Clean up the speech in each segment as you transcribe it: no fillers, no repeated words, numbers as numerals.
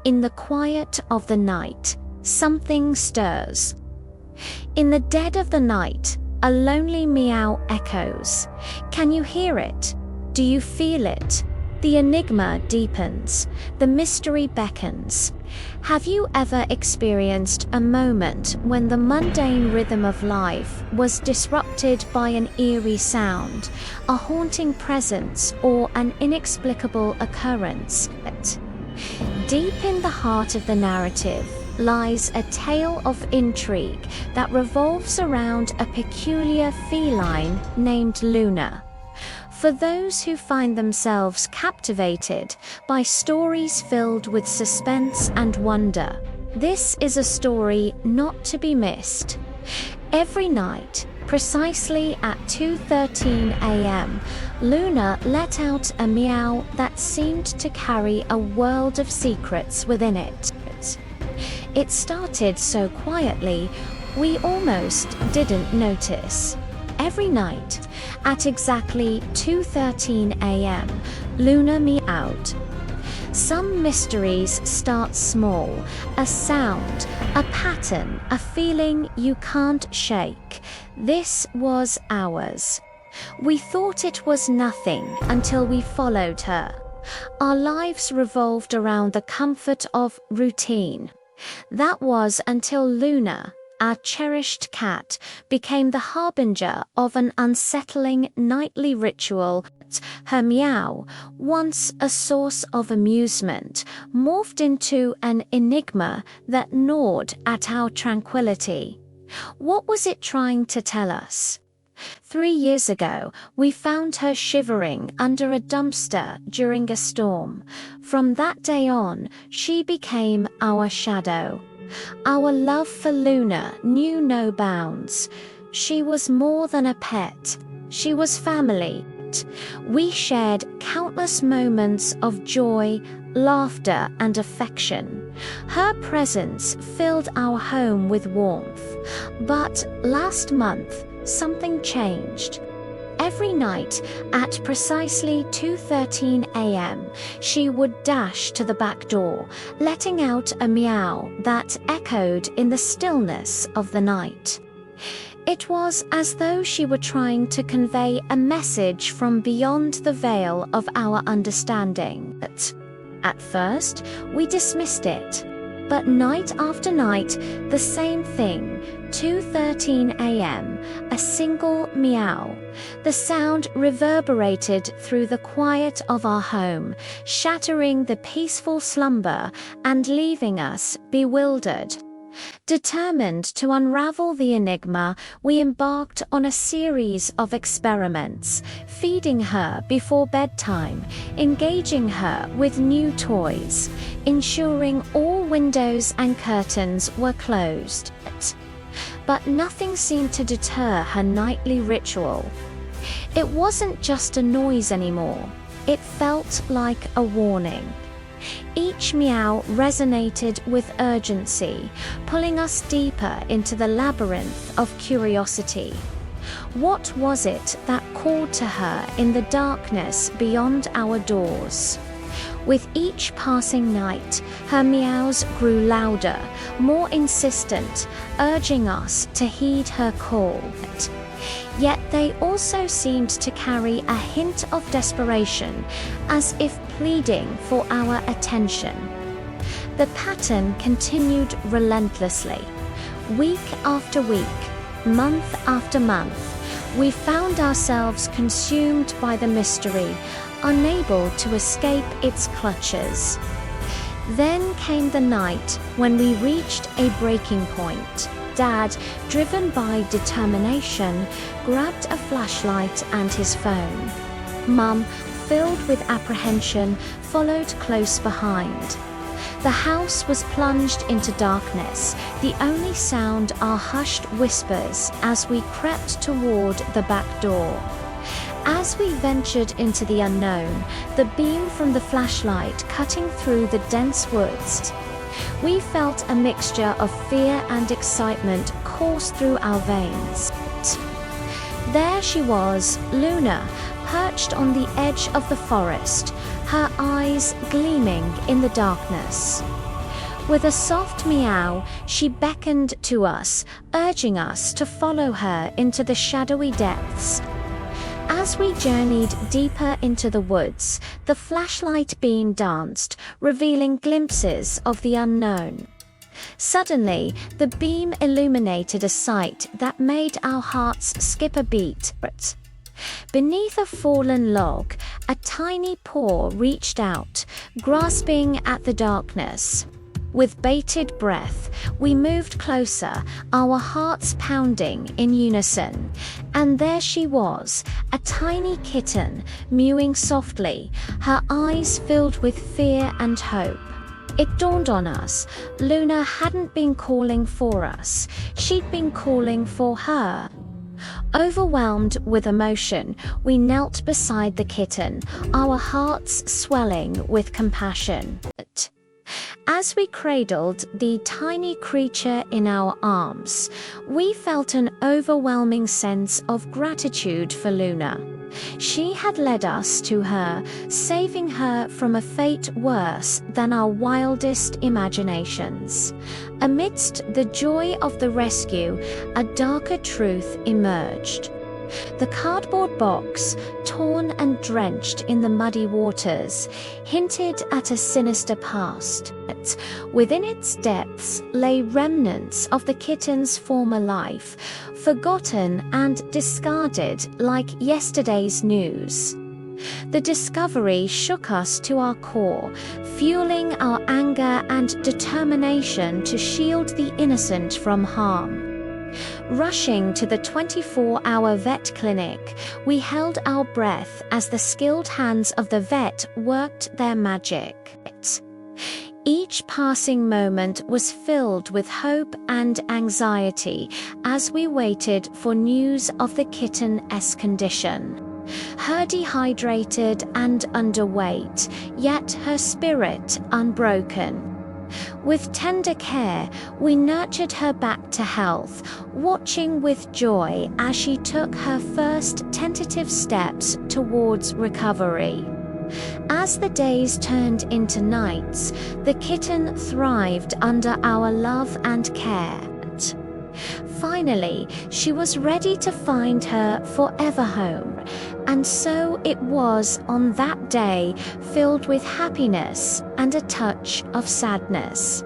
In the quiet of the night, something stirs. In the dead of the night, a lonely meow echoes. Can you hear it? Do you feel it? The enigma deepens. The mystery beckons. Have you ever experienced a moment when the mundane rhythm of life was disrupted by an eerie sound, a haunting presence, or an inexplicable occurrence? Deep in the heart of the narrative lies a tale of intrigue that revolves around a peculiar feline named Luna. For those who find themselves captivated by stories filled with suspense and wonder, this is a story not to be missed. Every night, precisely at 2:13 a.m., Luna let out a meow that seemed to carry a world of secrets within it. It started so quietly, we almost didn't notice. Every night, at exactly 2:13 a.m., Luna meowed. Some mysteries start small, a sound, a pattern, a feeling you can't shake. This was ours. We thought it was nothing until we followed her. Our lives revolved around the comfort of routine. That was until Luna, our cherished cat, became the harbinger of an unsettling nightly ritual. Her meow, once a source of amusement, morphed into an enigma that gnawed at our tranquility. What was it trying to tell us? 3 years ago, we found her shivering under a dumpster during a storm. From that day on, she became our shadow. Our love for Luna knew no bounds. She was more than a pet. She was family. We shared countless moments of joy, laughter, and affection. Her presence filled our home with warmth. But last month, something changed. Every night, at precisely 2:13 a.m., she would dash to the back door, letting out a meow that echoed in the stillness of the night. It was as though she were trying to convey a message from beyond the veil of our understanding. At first, we dismissed it. But night after night, the same thing. 2:13 a.m., a single meow. The sound reverberated through the quiet of our home, shattering the peaceful slumber and leaving us bewildered. Determined to unravel the enigma, we embarked on a series of experiments, feeding her before bedtime, engaging her with new toys, ensuring all windows and curtains were closed. But nothing seemed to deter her nightly ritual. It wasn't just a noise anymore. It felt like a warning. Each meow resonated with urgency, pulling us deeper into the labyrinth of curiosity. What was it that called to her in the darkness beyond our doors? With each passing night, her meows grew louder, more insistent, urging us to heed her call. Yet they also seemed to carry a hint of desperation, as if pleading for our attention. The pattern continued relentlessly. Week after week, month after month, we found ourselves consumed by the mystery, unable to escape its clutches. Then came the night when we reached a breaking point. Dad, driven by determination, grabbed a flashlight and his phone. Mum, filled with apprehension, followed close behind. The house was plunged into darkness, the only sound our hushed whispers as we crept toward the back door. As we ventured into the unknown, the beam from the flashlight cutting through the dense woods, we felt a mixture of fear and excitement course through our veins. There she was, Luna, perched on the edge of the forest, her eyes gleaming in the darkness. With a soft meow, she beckoned to us, urging us to follow her into the shadowy depths. As we journeyed deeper into the woods, the flashlight beam danced, revealing glimpses of the unknown. Suddenly, the beam illuminated a sight that made our hearts skip a beat. Beneath a fallen log, a tiny paw reached out, grasping at the darkness. With bated breath, we moved closer, our hearts pounding in unison. And there she was, a tiny kitten, mewing softly, her eyes filled with fear and hope. It dawned on us, Luna hadn't been calling for us, she'd been calling for her. Overwhelmed with emotion, we knelt beside the kitten, our hearts swelling with compassion. As we cradled the tiny creature in our arms, we felt an overwhelming sense of gratitude for Luna. She had led us to her, saving her from a fate worse than our wildest imaginations. Amidst the joy of the rescue, a darker truth emerged. The cardboard box, torn and drenched in the muddy waters, hinted at a sinister past. Within its depths lay remnants of the kitten's former life, forgotten and discarded like yesterday's news. The discovery shook us to our core, fueling our anger and determination to shield the innocent from harm. Rushing to the 24-hour vet clinic, we held our breath as the skilled hands of the vet worked their magic. Each passing moment was filled with hope and anxiety as we waited for news of the kitten's condition. Her dehydrated and underweight, yet her spirit unbroken. With tender care, we nurtured her back to health, watching with joy as she took her first tentative steps towards recovery. As the days turned into nights, the kitten thrived under our love and care. Finally, she was ready to find her forever home, and so it was on that day, filled with happiness and a touch of sadness.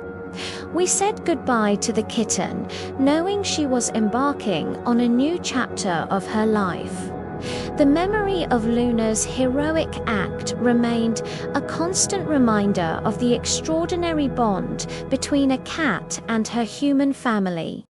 We said goodbye to the kitten, knowing she was embarking on a new chapter of her life. The memory of Luna's heroic act remained a constant reminder of the extraordinary bond between a cat and her human family.